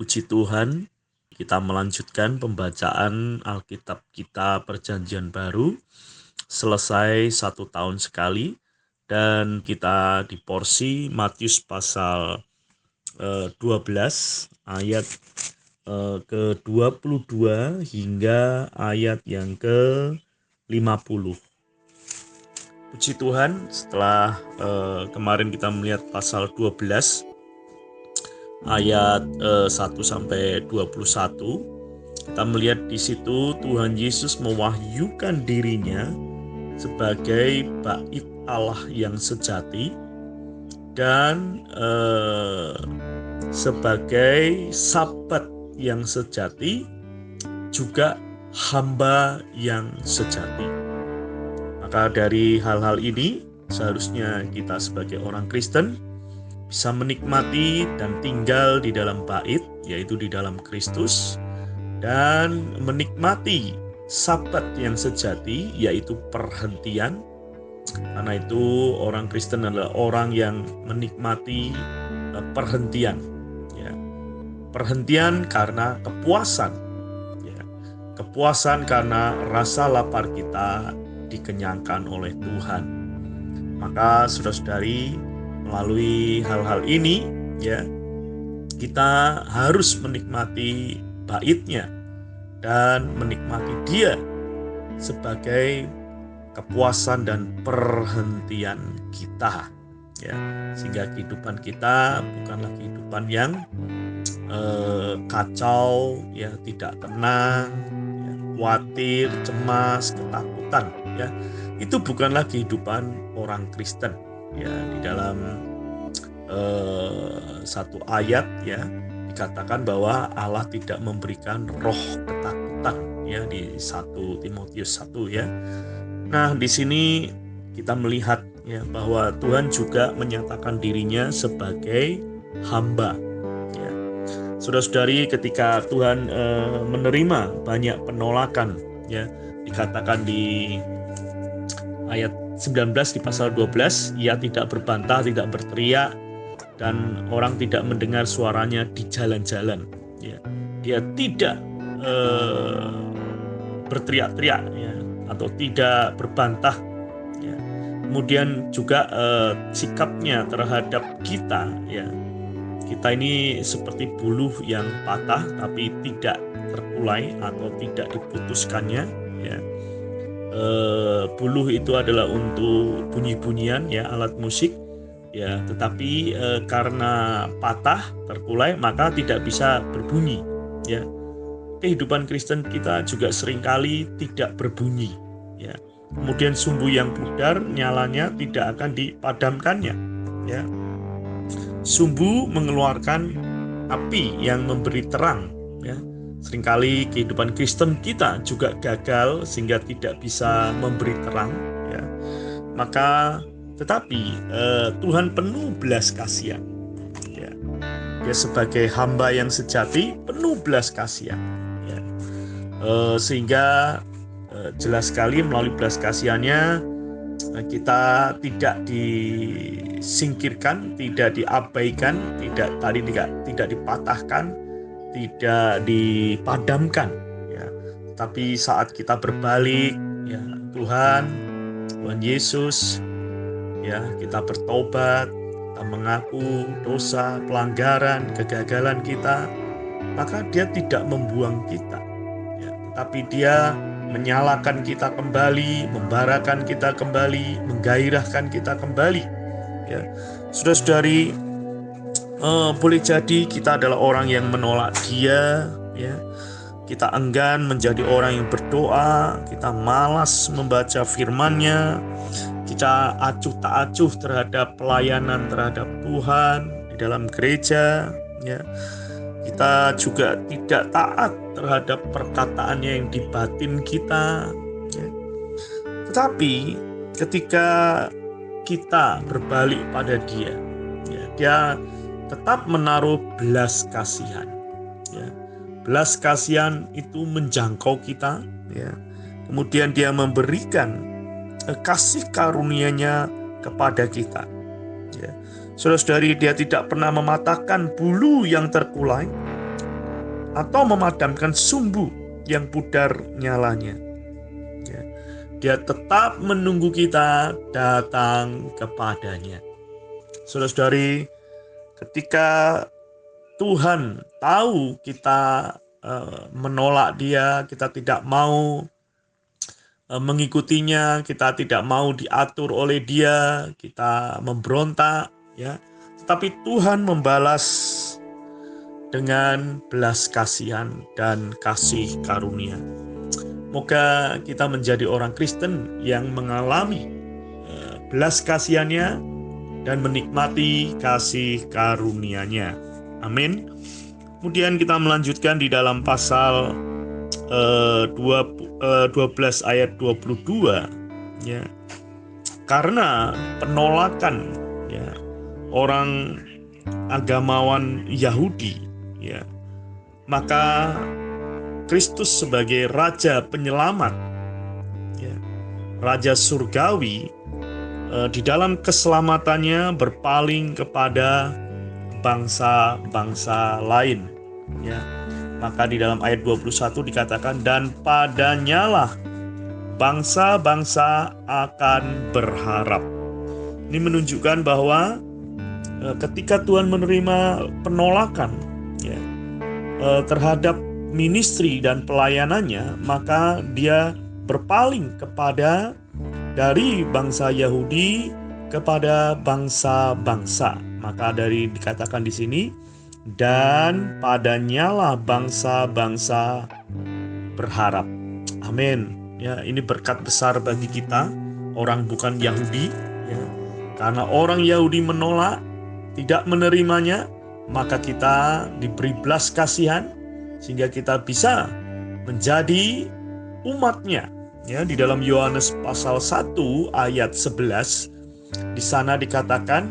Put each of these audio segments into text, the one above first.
Puji Tuhan, kita melanjutkan pembacaan Alkitab kita Perjanjian Baru, selesai 1 tahun sekali, dan kita di porsi Matius pasal 12 ayat ke-22 hingga ayat yang ke-50. Puji Tuhan, setelah kemarin kita melihat pasal 12 ayat 1 sampai 21, kita melihat di situ Tuhan Yesus mewahyukan dirinya sebagai bait Allah yang sejati dan sebagai sabat yang sejati, juga hamba yang sejati. Maka dari hal-hal ini seharusnya kita sebagai orang Kristen bisa menikmati dan tinggal di dalam bait, yaitu di dalam Kristus, dan menikmati sabat yang sejati, yaitu perhentian. Karena itu orang Kristen adalah orang yang menikmati perhentian, ya. Perhentian karena kepuasan, ya. Kepuasan karena rasa lapar kita dikenyangkan oleh Tuhan. Maka saudara-saudari, melalui hal-hal ini, ya, kita harus menikmati baitnya dan menikmati Dia sebagai kepuasan dan perhentian kita, ya, sehingga kehidupan kita bukanlah kehidupan yang kacau, ya, tidak tenang, ya, khawatir, cemas, ketakutan, ya. Itu bukanlah kehidupan orang Kristen, ya. Di dalam satu ayat, ya, dikatakan bahwa Allah tidak memberikan roh ketakutan, ya, di 1 Timotius 1, ya. Nah, di sini kita melihat, ya, bahwa Tuhan juga menyatakan dirinya sebagai hamba, ya. Saudara-saudari, ketika Tuhan menerima banyak penolakan, ya, dikatakan di ayat 19 di pasal 12, ia tidak berbantah, tidak berteriak, dan orang tidak mendengar suaranya di jalan-jalan, ya. Dia tidak berteriak-teriak, ya, atau tidak berbantah, ya. Kemudian juga sikapnya terhadap kita, ya, kita ini seperti buluh yang patah tapi tidak terkulai atau tidak diputuskannya, ya. Buluh itu adalah untuk bunyi-bunyian, ya, alat musik, ya, tetapi karena patah terkulai maka tidak bisa berbunyi, ya. Kehidupan Kristen kita juga seringkali tidak berbunyi, ya. Kemudian sumbu yang pudar nyalanya tidak akan dipadamkannya, ya. Sumbu mengeluarkan api yang memberi terang, ya. Seringkali kehidupan Kristen kita juga gagal sehingga tidak bisa memberi terang, ya. Maka tetapi Tuhan penuh belas kasihan, ya. Dia sebagai hamba yang sejati penuh belas kasihan, ya. Sehingga jelas sekali melalui belas kasihannya kita tidak disingkirkan, tidak diabaikan, tidak dipatahkan, tidak dipadamkan, ya. Tapi saat kita berbalik, ya, Tuhan Yesus, ya, kita bertobat, kita mengaku dosa, pelanggaran, kegagalan kita, maka Dia tidak membuang kita, ya, tetapi Dia menyalakan kita kembali, membarakan kita kembali, menggairahkan kita kembali, ya. Saudara-saudari, boleh jadi kita adalah orang yang menolak Dia, ya. Kita enggan menjadi orang yang berdoa, kita malas membaca firman-Nya, kita acuh tak acuh terhadap pelayanan terhadap Tuhan di dalam gereja, ya. Kita juga tidak taat terhadap perkataannya yang di batin kita, ya. Tetapi ketika kita berbalik pada Dia, ya, Dia tetap menaruh belas kasihan, ya. Belas kasihan itu menjangkau kita, ya. Kemudian Dia memberikan kasih karunia-Nya kepada kita, ya. Saudara-saudari, Dia tidak pernah mematahkan bulu yang terkulai, atau memadamkan sumbu yang pudar nyalanya. Ya, Dia tetap menunggu kita datang kepadanya. Saudara-saudari, ketika Tuhan tahu kita menolak Dia, kita tidak mau mengikutinya, kita tidak mau diatur oleh Dia, kita memberontak, ya. Tetapi Tuhan membalas dengan belas kasihan dan kasih karunia. Moga kita menjadi orang Kristen yang mengalami belas kasihannya dan menikmati kasih karunia-Nya. Amin. Kemudian kita melanjutkan di dalam pasal 12 ayat 22, ya. Karena penolakan, ya, orang agamawan Yahudi, ya, maka Kristus sebagai Raja Penyelamat, ya, Raja Surgawi, di dalam keselamatannya berpaling kepada bangsa-bangsa lain, ya. Maka di dalam ayat 21 dikatakan, dan padanyalah bangsa-bangsa akan berharap. Ini menunjukkan bahwa ketika Tuhan menerima penolakan, ya, terhadap ministry dan pelayanannya, maka Dia berpaling kepada dari bangsa Yahudi kepada bangsa-bangsa. Maka dikatakan di sini, dan padanyalah bangsa-bangsa berharap. Amin. Ya, ini berkat besar bagi kita, orang bukan Yahudi, ya. Karena orang Yahudi menolak, tidak menerimanya, maka kita diberi belas kasihan sehingga kita bisa menjadi umatnya. Ya, di dalam Yohanes pasal 1 ayat 11, di sana dikatakan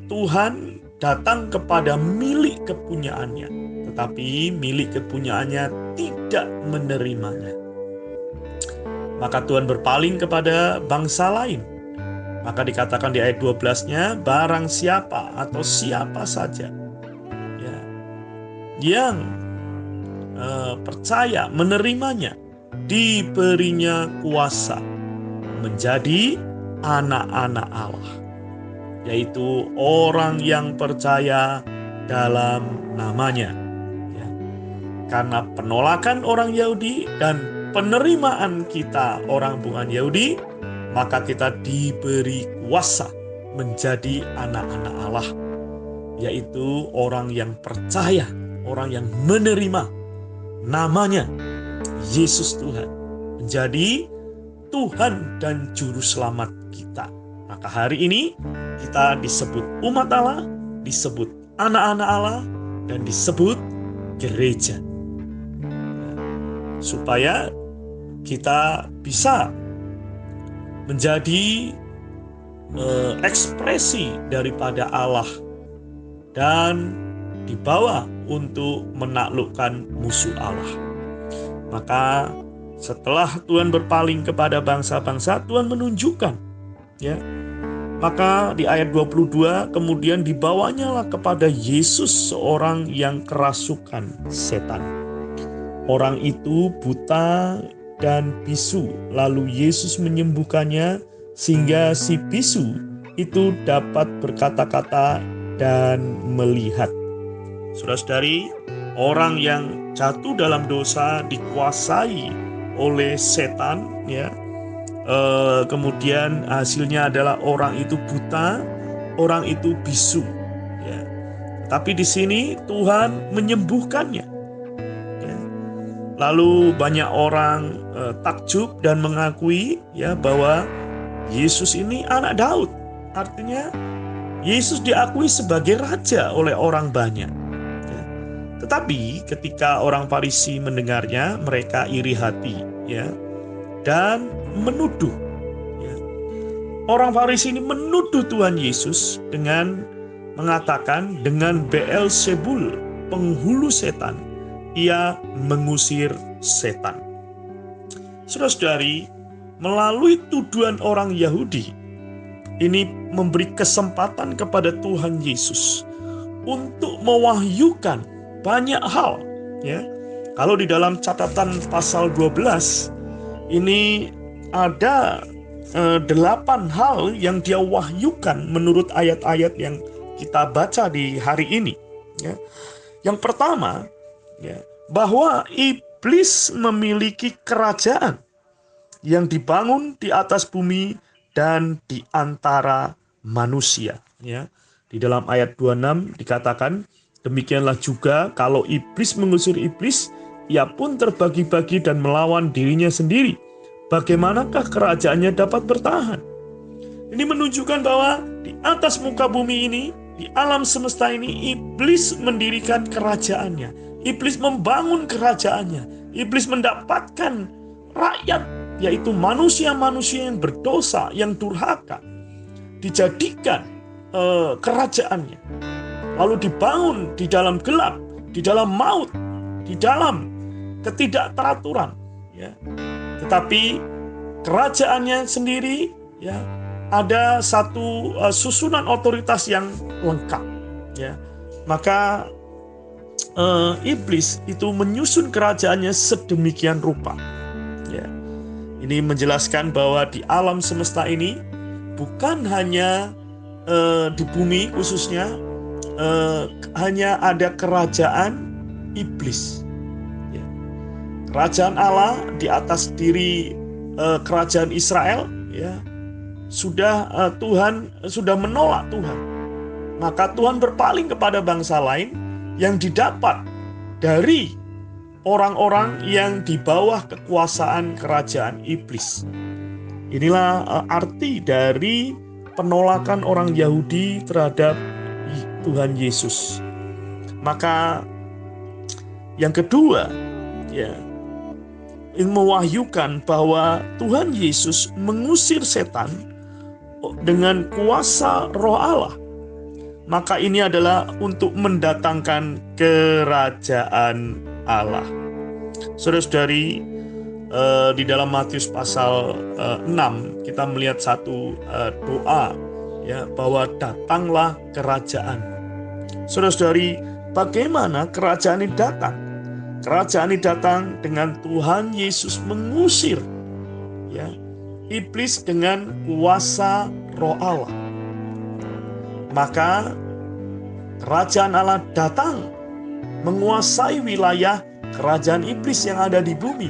Tuhan datang kepada milik kepunyaannya, tetapi milik kepunyaannya tidak menerimanya. Maka Tuhan berpaling kepada bangsa lain. Maka dikatakan di ayat 12-nya, barang siapa atau siapa saja, ya, yang percaya menerimanya, diberinya kuasa menjadi anak-anak Allah, yaitu orang yang percaya dalam namanya. Ya. Karena penolakan orang Yahudi dan penerimaan kita orang bukan Yahudi, maka kita diberi kuasa menjadi anak-anak Allah, yaitu orang yang percaya, orang yang menerima namanya Yesus Tuhan, menjadi Tuhan dan Juru Selamat kita. Maka hari ini kita disebut umat Allah, disebut anak-anak Allah, dan disebut gereja. Supaya kita bisa menjadi ekspresi daripada Allah dan dibawa untuk menaklukkan musuh Allah. Maka setelah Tuhan berpaling kepada bangsa-bangsa, Tuhan menunjukkan, ya. Maka di ayat 22 kemudian dibawanyalah kepada Yesus seorang yang kerasukan setan. Orang itu buta dan bisu, lalu Yesus menyembuhkannya sehingga si bisu itu dapat berkata-kata dan melihat. Saudara-saudari, orang yang jatuh dalam dosa dikuasai oleh setan, ya. Kemudian hasilnya adalah orang itu buta, orang itu bisu, ya. Tapi di sini Tuhan menyembuhkannya, ya. Lalu banyak orang takjub dan mengakui, ya, bahwa Yesus ini anak Daud. Artinya Yesus diakui sebagai raja oleh orang banyak, ya. Tetapi ketika orang Farisi mendengarnya, mereka iri hati, ya, dan menuduh, ya. Orang Farisi ini menuduh Tuhan Yesus dengan mengatakan, dengan Beelzebul, penghulu setan, ia mengusir setan. Saudara-saudari, melalui tuduhan orang Yahudi ini memberi kesempatan kepada Tuhan Yesus untuk mewahyukan banyak hal ya. Kalau di dalam catatan pasal 12 ini ada 8 hal yang dia wahyukan menurut ayat-ayat yang kita baca di hari ini, ya. Yang pertama, ya, bahwa iblis memiliki kerajaan yang dibangun di atas bumi dan di antara manusia, ya. Di dalam ayat 26 dikatakan, demikianlah juga kalau iblis mengusir iblis, ia pun terbagi-bagi dan melawan dirinya sendiri. Bagaimanakah kerajaannya dapat bertahan? Ini menunjukkan bahwa di atas muka bumi ini, di alam semesta ini, iblis mendirikan kerajaannya. Iblis membangun kerajaannya. Iblis mendapatkan rakyat, yaitu manusia-manusia yang berdosa, yang durhaka, dijadikan kerajaannya. Lalu dibangun di dalam gelap, di dalam maut, di dalam ketidakteraturan, ya. Tetapi kerajaannya sendiri, ya, ada satu susunan otoritas yang lengkap, ya. Maka iblis itu menyusun kerajaannya sedemikian rupa, ya. Ini menjelaskan bahwa di alam semesta ini bukan hanya di bumi khususnya hanya ada kerajaan iblis, ya. Kerajaan Allah di atas diri kerajaan Israel, ya, Tuhan sudah menolak Tuhan. Maka Tuhan berpaling kepada bangsa lain yang didapat dari orang-orang yang di bawah kekuasaan kerajaan iblis. Inilah arti dari penolakan orang Yahudi terhadap Tuhan Yesus. Maka yang kedua, ya, ini mewahyukan bahwa Tuhan Yesus mengusir setan dengan kuasa Roh Allah. Maka ini adalah untuk mendatangkan kerajaan Allah. Saudara-saudari, di dalam Matius pasal 6 kita melihat satu doa, ya, bahwa datanglah kerajaan. Saudara-saudari, bagaimana kerajaan ini datang? Kerajaan ini datang dengan Tuhan Yesus mengusir, ya, iblis dengan kuasa Roh Allah. Maka kerajaan Allah datang menguasai wilayah kerajaan iblis yang ada di bumi.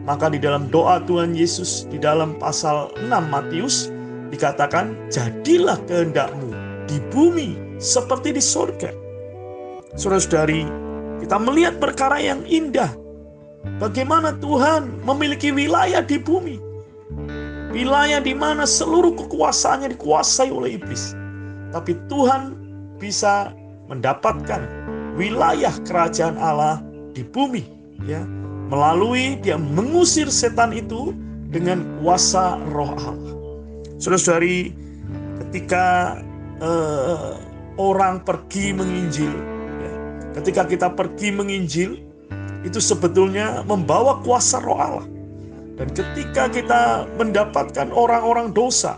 Maka di dalam doa Tuhan Yesus di dalam pasal 6 Matius dikatakan, jadilah kehendakmu di bumi seperti di surga. Saudara-saudari, kita melihat perkara yang indah. Bagaimana Tuhan memiliki wilayah di bumi. Wilayah di mana seluruh kekuasaannya dikuasai oleh iblis. Tapi Tuhan bisa mendapatkan wilayah kerajaan Allah di bumi, ya, melalui dia mengusir setan itu dengan kuasa Roh Allah. Saudara-saudari, ketika orang pergi menginjil, ya, ketika kita pergi menginjil, itu sebetulnya membawa kuasa Roh Allah. Dan ketika kita mendapatkan orang-orang dosa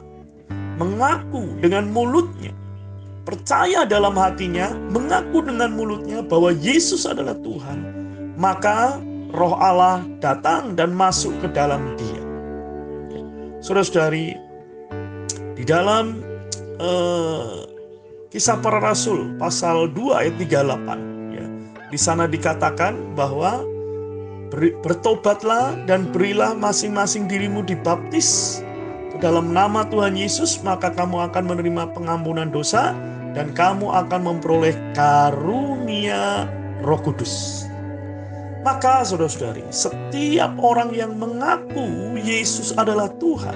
mengaku dengan mulutnya, percaya dalam hatinya, mengaku dengan mulutnya bahwa Yesus adalah Tuhan, maka Roh Allah datang dan masuk ke dalam dia. Saudara-saudari, di dalam Kisah Para Rasul pasal 2 ayat 38, ya, di sana dikatakan bahwa bertobatlah dan berilah masing-masing dirimu dibaptis ke dalam nama Tuhan Yesus, maka kamu akan menerima pengampunan dosa dan kamu akan memperoleh karunia Roh Kudus. Maka saudara-saudari, setiap orang yang mengaku Yesus adalah Tuhan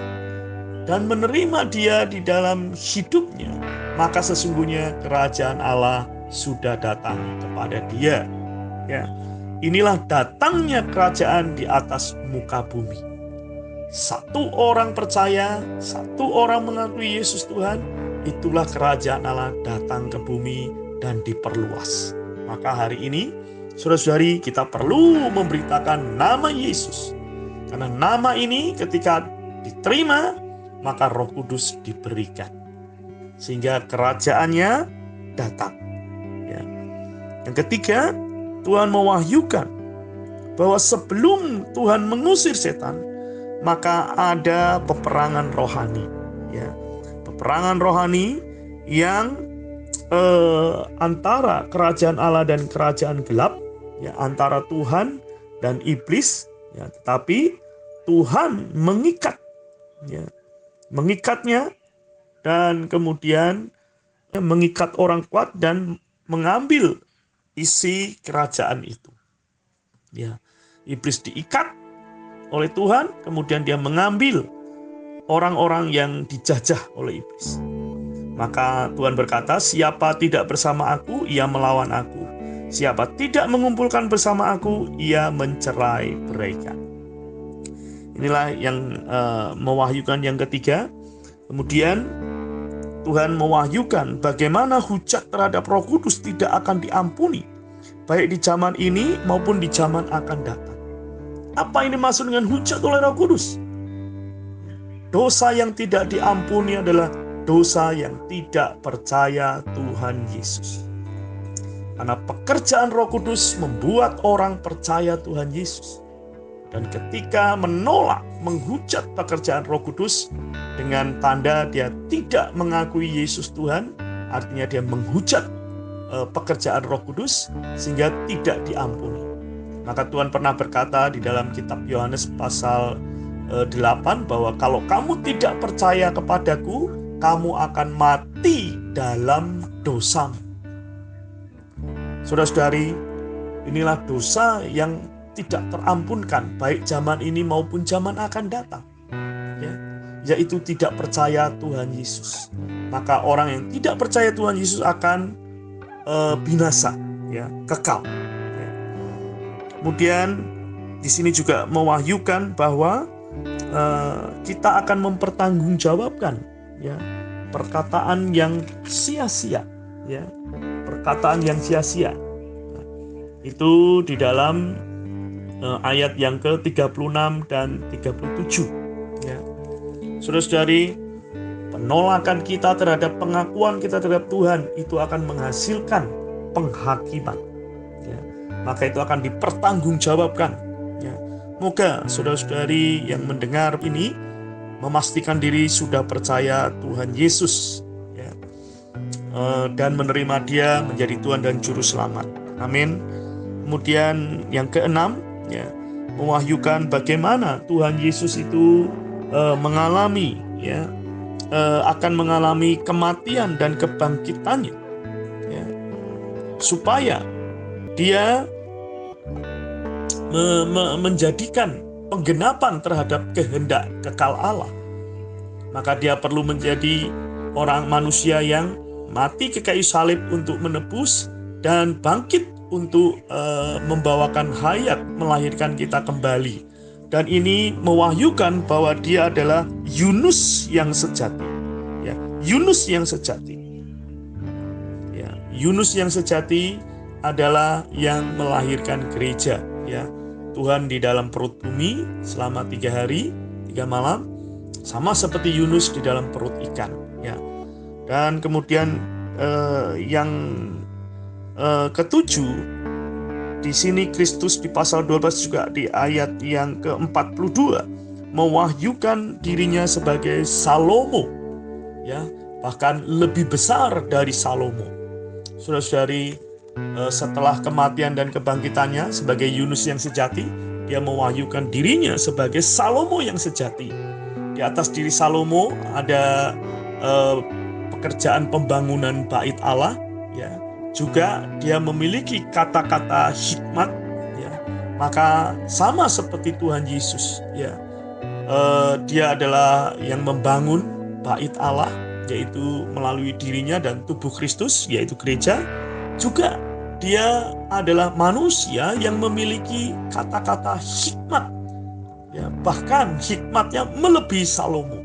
dan menerima dia di dalam hidupnya, maka sesungguhnya kerajaan Allah sudah datang kepada dia. Ya, inilah datangnya kerajaan di atas muka bumi. Satu orang percaya, satu orang mengakui Yesus Tuhan, itulah kerajaan Allah datang ke bumi dan diperluas. Maka hari ini, saudara-saudari, kita perlu memberitakan nama Yesus. Karena nama ini ketika diterima, maka Roh Kudus diberikan. Sehingga kerajaannya datang. Ya. Yang ketiga, Tuhan mewahyukan bahwa sebelum Tuhan mengusir setan, maka ada peperangan rohani, ya, peperangan rohani yang antara kerajaan Allah dan kerajaan gelap, ya, antara Tuhan dan iblis, ya, tetapi Tuhan mengikatnya dan kemudian mengikat orang kuat dan mengambil isi kerajaan itu. Ya, iblis diikat oleh Tuhan, kemudian dia mengambil orang-orang yang dijajah oleh iblis. Maka Tuhan berkata, siapa tidak bersama aku, ia melawan aku. Siapa tidak mengumpulkan bersama aku, ia mencerai beraikan. Inilah yang mewahyukan yang ketiga. Kemudian Tuhan mewahyukan bagaimana hujat terhadap Roh Kudus tidak akan diampuni, baik di zaman ini maupun di zaman akan datang. Apa ini maksud dengan hujat oleh Roh Kudus? Dosa yang tidak diampuni adalah dosa yang tidak percaya Tuhan Yesus. Karena pekerjaan Roh Kudus membuat orang percaya Tuhan Yesus. Dan ketika menolak, menghujat pekerjaan Roh Kudus dengan tanda dia tidak mengakui Yesus Tuhan, artinya dia menghujat pekerjaan Roh Kudus sehingga tidak diampuni. Maka Tuhan pernah berkata di dalam kitab Yohanes pasal 8 bahwa kalau kamu tidak percaya kepadaku, kamu akan mati dalam dosamu. Saudara-saudari, inilah dosa yang tidak terampunkan baik zaman ini maupun zaman akan datang, ya, yaitu tidak percaya Tuhan Yesus. Maka orang yang tidak percaya Tuhan Yesus akan binasa, ya, kekal. Ya. Kemudian di sini juga mewahyukan bahwa kita akan mempertanggungjawabkan, ya, perkataan yang sia-sia, ya, perkataan yang sia-sia. Itu di dalam ayat yang ke-36 dan 37, ya. Saudara-saudari, penolakan kita terhadap pengakuan kita terhadap Tuhan itu akan menghasilkan penghakiman, ya. Maka itu akan dipertanggungjawabkan, ya. Moga saudara-saudari yang mendengar ini memastikan diri sudah percaya Tuhan Yesus, ya, dan menerima Dia menjadi Tuhan dan Juru Selamat. Amin. Kemudian yang keenam, ya, mewahyukan bagaimana Tuhan Yesus itu mengalami, ya, akan mengalami kematian dan kebangkitannya, ya, supaya Dia menjadikan penggenapan terhadap kehendak kekal Allah. Maka Dia perlu menjadi orang manusia yang mati ke kayu salib untuk menebus dan bangkit untuk membawakan hayat, melahirkan kita kembali. Dan ini mewahyukan bahwa Dia adalah Yunus yang sejati, ya, Yunus yang sejati, ya, Yunus yang sejati adalah yang melahirkan gereja, ya. Tuhan di dalam perut bumi selama 3 hari 3 malam, sama seperti Yunus di dalam perut ikan, ya. Dan kemudian yang ketujuh, di sini Kristus di pasal 12 juga di ayat yang ke-42 mewahyukan dirinya sebagai Salomo, ya, bahkan lebih besar dari Salomo. Saudara-saudari, setelah kematian dan kebangkitannya sebagai Yunus yang sejati, Dia mewahyukan dirinya sebagai Salomo yang sejati. Di atas diri Salomo ada pekerjaan pembangunan bait Allah, ya. Juga Dia memiliki kata-kata hikmat, ya. Maka sama seperti Tuhan Yesus, ya, Dia adalah yang membangun bait Allah, yaitu melalui dirinya dan tubuh Kristus, yaitu gereja. Juga Dia adalah manusia yang memiliki kata-kata hikmat, ya, bahkan hikmatnya melebihi Salomo.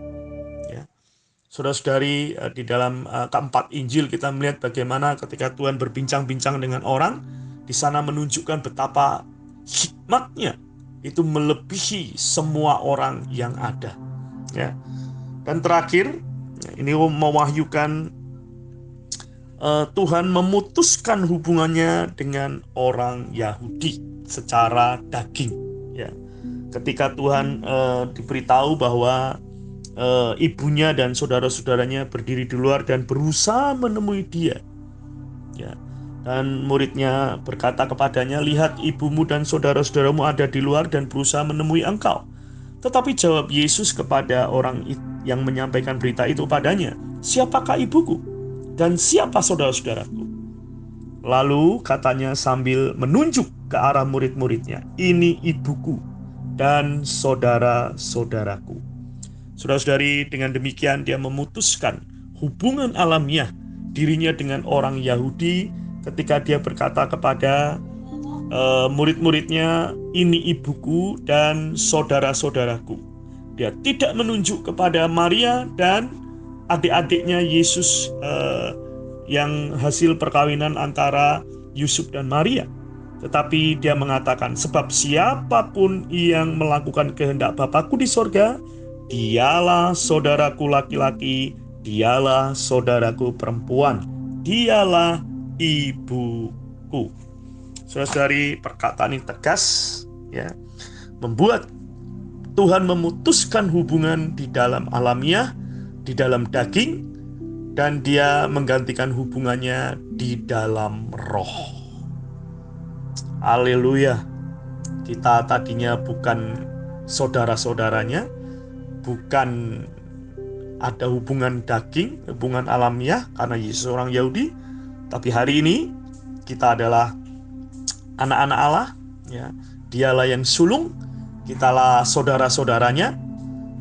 Saudara-saudari, di dalam keempat Injil kita melihat bagaimana ketika Tuhan berbincang-bincang dengan orang, di sana menunjukkan betapa hikmatnya itu melebihi semua orang yang ada, ya. Dan terakhir, ini mewahyukan Tuhan memutuskan hubungannya dengan orang Yahudi secara daging. Ya, ketika Tuhan diberitahu bahwa ibunya dan saudara-saudaranya berdiri di luar dan berusaha menemui dia. Ya, dan muridnya berkata kepadanya, "Lihat, ibumu dan saudara-saudaramu ada di luar dan berusaha menemui engkau." Tetapi jawab Yesus kepada orang yang menyampaikan berita itu padanya, "Siapakah ibuku? Dan siapa saudara-saudaraku?" Lalu katanya sambil menunjuk ke arah murid-muridnya, "Ini ibuku dan saudara-saudaraku." Saudara-saudari, dengan demikian dia memutuskan hubungan alamiah dirinya dengan orang Yahudi ketika dia berkata kepada murid-muridnya, "Ini ibuku dan saudara-saudaraku." Dia tidak menunjuk kepada Maria dan adik-adiknya Yesus yang hasil perkawinan antara Yusuf dan Maria. Tetapi dia mengatakan, "Sebab siapapun yang melakukan kehendak Bapakku di sorga, dialah saudaraku laki-laki, dialah saudaraku perempuan, dialah ibuku." Saudara-saudari, perkataan ini tegas, ya, membuat Tuhan memutuskan hubungan di dalam alamiah, di dalam daging, dan dia menggantikan hubungannya di dalam roh. Haleluya. Kita tadinya bukan saudara-saudaranya, bukan ada hubungan daging, hubungan alamiah karena Yesus orang Yahudi, tapi hari ini kita adalah anak-anak Allah, ya. Dialah yang sulung, kitalah saudara-saudaranya,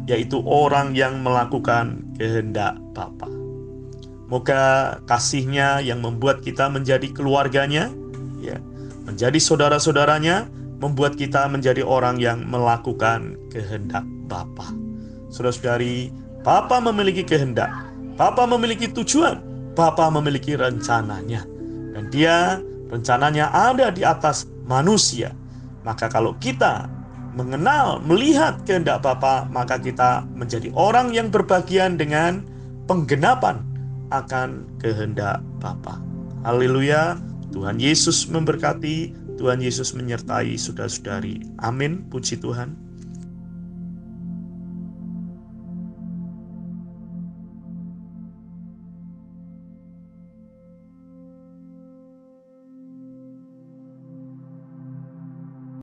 yaitu orang yang melakukan kehendak Bapa. Moga kasih-Nya yang membuat kita menjadi keluarganya, ya, menjadi saudara-saudaranya, membuat kita menjadi orang yang melakukan kehendak Bapa. Saudara-saudari, Bapa memiliki kehendak, Bapa memiliki tujuan, Bapa memiliki rencananya, dan Dia rencananya ada di atas manusia. Maka kalau kita mengenal, melihat kehendak Bapa, maka kita menjadi orang yang berbagian dengan penggenapan akan kehendak Bapa. Haleluya. Tuhan Yesus memberkati, Tuhan Yesus menyertai saudara-saudari. Amin. Puji Tuhan.